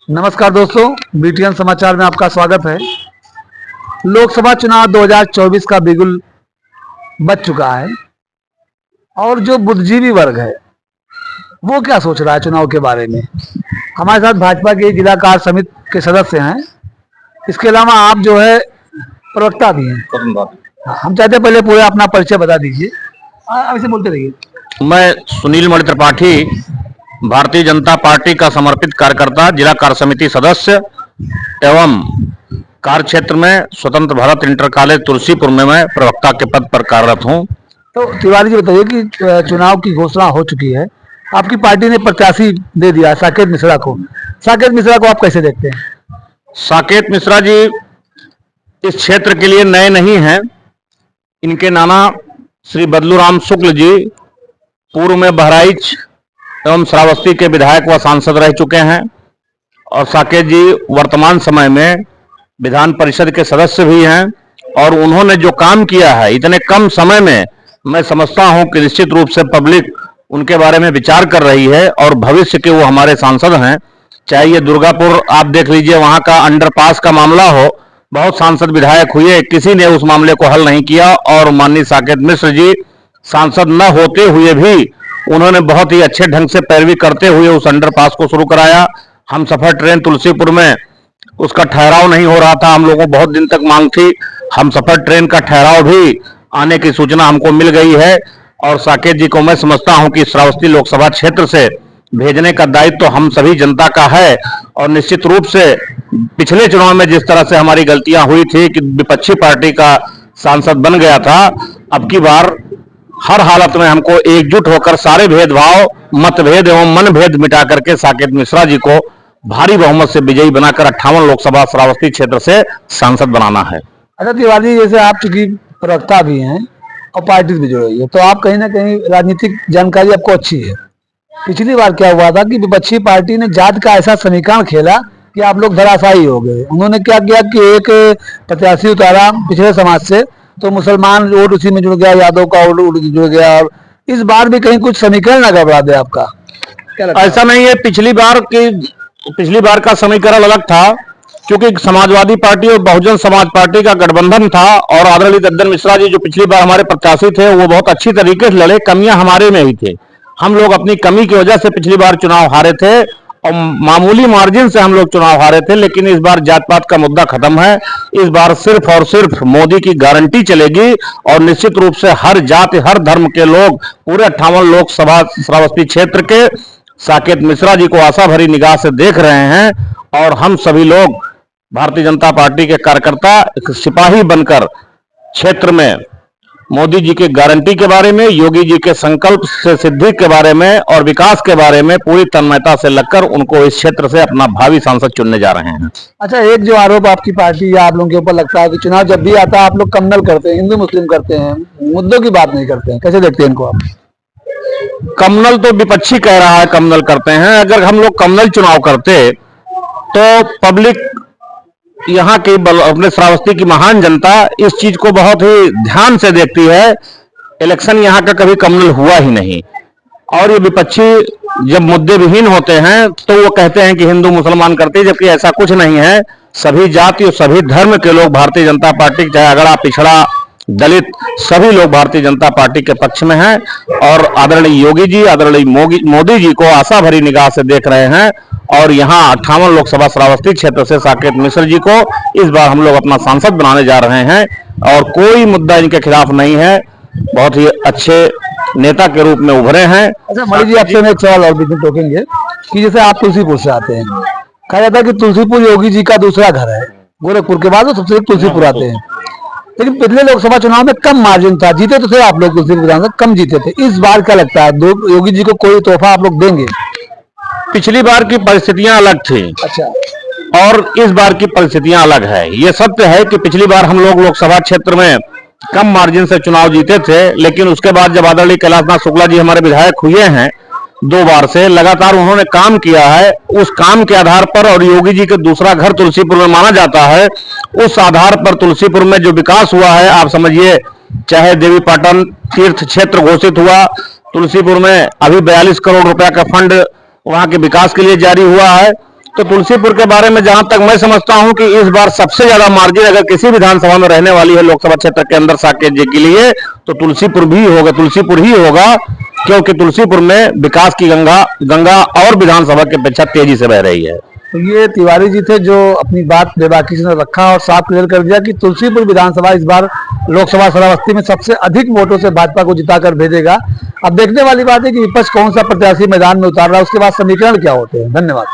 नमस्कार दोस्तों, बीटीएन समाचार में आपका स्वागत है। लोकसभा चुनाव 2024 का बिगुल बज चुका है और जो बुद्धिजीवी वर्ग है वो क्या सोच रहा है चुनाव के बारे में। हमारे साथ भाजपा के जिला कार्य समिति के सदस्य हैं, इसके अलावा आप जो है प्रवक्ता भी हैं। हम चाहते हैं पहले पूरा अपना परिचय बता दीजिए, ऐसे बोलते रहिए। मैं सुनील मणि त्रिपाठी, भारतीय जनता पार्टी का समर्पित कार्यकर्ता, जिला कार्य समिति सदस्य एवं कार्य क्षेत्र में स्वतंत्र भारत इंटर कॉलेज तुलसीपुर में मैं प्रवक्ता के पद पर कार्यरत हूं। तो तिवारी जी बताइए कि चुनाव की घोषणा हो चुकी है, आपकी पार्टी ने प्रत्याशी दे दिया साकेत मिश्रा को। साकेत मिश्रा को आप कैसे देखते हैं? साकेत मिश्रा जी इस क्षेत्र के लिए नए नहीं हैं। इनके नाना श्री बदलूराम शुक्ल जी पूर्व में बहराइच एवं श्रावस्ती के विधायक व सांसद रह चुके हैं और साकेत जी वर्तमान समय में विधान परिषद के सदस्य भी हैं और उन्होंने जो काम किया है इतने कम समय में, मैं समझता हूं कि निश्चित रूप से पब्लिक उनके बारे में विचार कर रही है और भविष्य के वो हमारे सांसद हैं। चाहे ये दुर्गापुर आप देख लीजिए, वहां का अंडरपास का मामला हो, बहुत सांसद विधायक हुए, किसी ने उस मामले को हल नहीं किया और माननीय साकेत मिश्र जी सांसद न होते हुए भी उन्होंने बहुत ही अच्छे ढंग से पैरवी करते हुए उस अंडरपास को शुरू कराया। हम सफर ट्रेन तुलसीपुर में उसका ठहराव नहीं हो रहा था, हम लोगों को बहुत दिन तक मांग थी। हम सफर ट्रेन का ठहराव भी आने की सूचना हमको मिल गई है और साकेत जी को मैं समझता हूं कि श्रावस्ती लोकसभा क्षेत्र से भेजने का दायित्व तो हम सभी जनता का है। और निश्चित रूप से पिछले चुनाव में जिस तरह से हमारी गलतियां हुई थी कि विपक्षी पार्टी का सांसद बन गया था, अब की बार हर हालत में हमको एकजुट होकर सारे भेदभाव, मतभेद एवं मनभेद मिटा करके साकेत मिश्रा जी को भारी बहुमत से विजयी बनाकर 58 लोकसभा श्रावस्ती क्षेत्र से सांसद बनाना है। अच्छा तिवारी, जैसे आप चूंकि प्रवक्ता भी हैं और पार्टी से भी जुड़े हुई है, तो आप कहीं ना कहीं राजनीतिक जानकारी आपको अच्छी है। पिछली बार क्या हुआ था कि विपक्षी पार्टी ने जात का ऐसा समीकरण खेला कि आप लोग धराशायी हो गए। उन्होंने क्या किया कि एक प्रत्याशी उतारा पिछड़े समाज से, तो मुसलमान वोट उसी में जुड़ गया, यादव का वोट जुड़ गया। इस बार भी कहीं कुछ समीकरण ना गड़बड़ा दे आपका? ऐसा नहीं है, पिछली बार का समीकरण अलग था क्योंकि समाजवादी पार्टी और बहुजन समाज पार्टी का गठबंधन था और आदरणीय दद्दन मिश्रा जी जो पिछली बार हमारे प्रत्याशी थे वो बहुत अच्छी तरीके से लड़े। कमियां हमारे में ही थे, हम लोग अपनी कमी की वजह से पिछली बार चुनाव हारे थे और मामूली मार्जिन से हम लोग चुनाव हारे थे। लेकिन इस बार जात पात का मुद्दा खत्म है, इस बार सिर्फ और सिर्फ मोदी की गारंटी चलेगी और निश्चित रूप से हर जाति हर धर्म के लोग पूरे 58 लोकसभा श्रावस्ती क्षेत्र के साकेत मिश्रा जी को आशा भरी निगाह से देख रहे हैं और हम सभी लोग भारतीय जनता पार्टी के कार्यकर्ता एक सिपाही बनकर क्षेत्र में मोदी जी के गारंटी के बारे में, योगी जी के संकल्प से सिद्धि के बारे में और विकास के बारे में पूरी तन्मयता से लगकर उनको इस क्षेत्र से अपना भावी सांसद चुनने जा रहे हैं। अच्छा, एक जो आरोप आपकी पार्टी या आप लोगों के ऊपर लगता है कि चुनाव जब भी आता है आप लोग कम्युनल करते हैं, हिंदू मुस्लिम करते हैं, मुद्दों की बात नहीं करते हैं, कैसे देखते हैं इनको आप? कम्युनल तो विपक्षी कह रहा है कम्युनल करते हैं। अगर हम लोग कम्युनल चुनाव करते तो पब्लिक यहाँ की अपने श्रावस्ती की महान जनता इस चीज को बहुत ही ध्यान से देखती है। इलेक्शन यहाँ का कभी कम्युनल हुआ ही नहीं और ये विपक्षी जब मुद्दे विहीन होते हैं तो वो कहते हैं कि हिंदू मुसलमान करते हैं, जबकि ऐसा कुछ नहीं है। सभी जाति और सभी धर्म के लोग भारतीय जनता पार्टी, चाहे अगड़ा पिछड़ा दलित, सभी लोग भारतीय जनता पार्टी के पक्ष में हैं और आदरणीय योगी जी, आदरणीय मोदी जी को आशा भरी निगाह से देख रहे हैं और यहाँ 58 लोकसभा श्रावस्ती क्षेत्र से साकेत मिश्र जी को इस बार हम लोग अपना सांसद बनाने जा रहे हैं और कोई मुद्दा इनके खिलाफ नहीं है। बहुत ही अच्छे नेता के रूप में उभरे हैं। अच्छा मणि जी, आपसे मैं एक सवाल और भी टोकेंगे कि जैसे आप तुलसीपुर से आते हैं, कहा जाता है कि तुलसीपुर योगी जी का दूसरा घर है, गोरखपुर के बाद वो सबसे तुलसीपुर आते हैं। लेकिन पिछले लोकसभा चुनाव में कम मार्जिन था, जीते तो थे आप लोग, तुलसीपुर विधानसभा कम जीते थे। इस बार क्या लगता है, योगी जी को कोई तोहफा आप लोग देंगे? पिछली बार की परिस्थितियां अलग थी। अच्छा, और इस बार की परिस्थितियां अलग है। ये सत्य है कि पिछली बार हम लोग लोकसभा क्षेत्र में कम मार्जिन से चुनाव जीते थे, लेकिन उसके बाद जब आदरणीय कैलाशनाथ शुक्ला जी हमारे विधायक हुए हैं 2 बार से, लगातार उन्होंने काम किया है। उस काम के आधार पर और योगी जी के दूसरा घर तुलसीपुर में माना जाता है, उस आधार पर तुलसीपुर में जो विकास हुआ है, आप समझिए, चाहे देवी पाटन तीर्थ क्षेत्र घोषित हुआ, तुलसीपुर में अभी 42 करोड़ रुपया का फंड वहां के विकास के लिए जारी हुआ है। तो तुलसीपुर के बारे में जहां तक मैं समझता हूं कि इस बार सबसे ज्यादा मार्जिन अगर किसी विधानसभा में रहने वाली है लोकसभा क्षेत्र के अंदर साकेत जी के लिए, तो तुलसीपुर ही होगा, क्योंकि तुलसीपुर में विकास की गंगा और विधानसभा की अपेक्षा तेजी से बह रही है। तो ये तिवारी जी थे जो अपनी बात बेबाकी से रखा और साफ क्लियर कर दिया कि तुलसीपुर विधानसभा इस बार लोकसभा श्रावस्ती में सबसे अधिक वोटों से भाजपा को जिताकर भेजेगा। अब देखने वाली बात है कि विपक्ष कौन सा प्रत्याशी मैदान में उतार रहा है, उसके बाद समीकरण क्या होते हैं। धन्यवाद।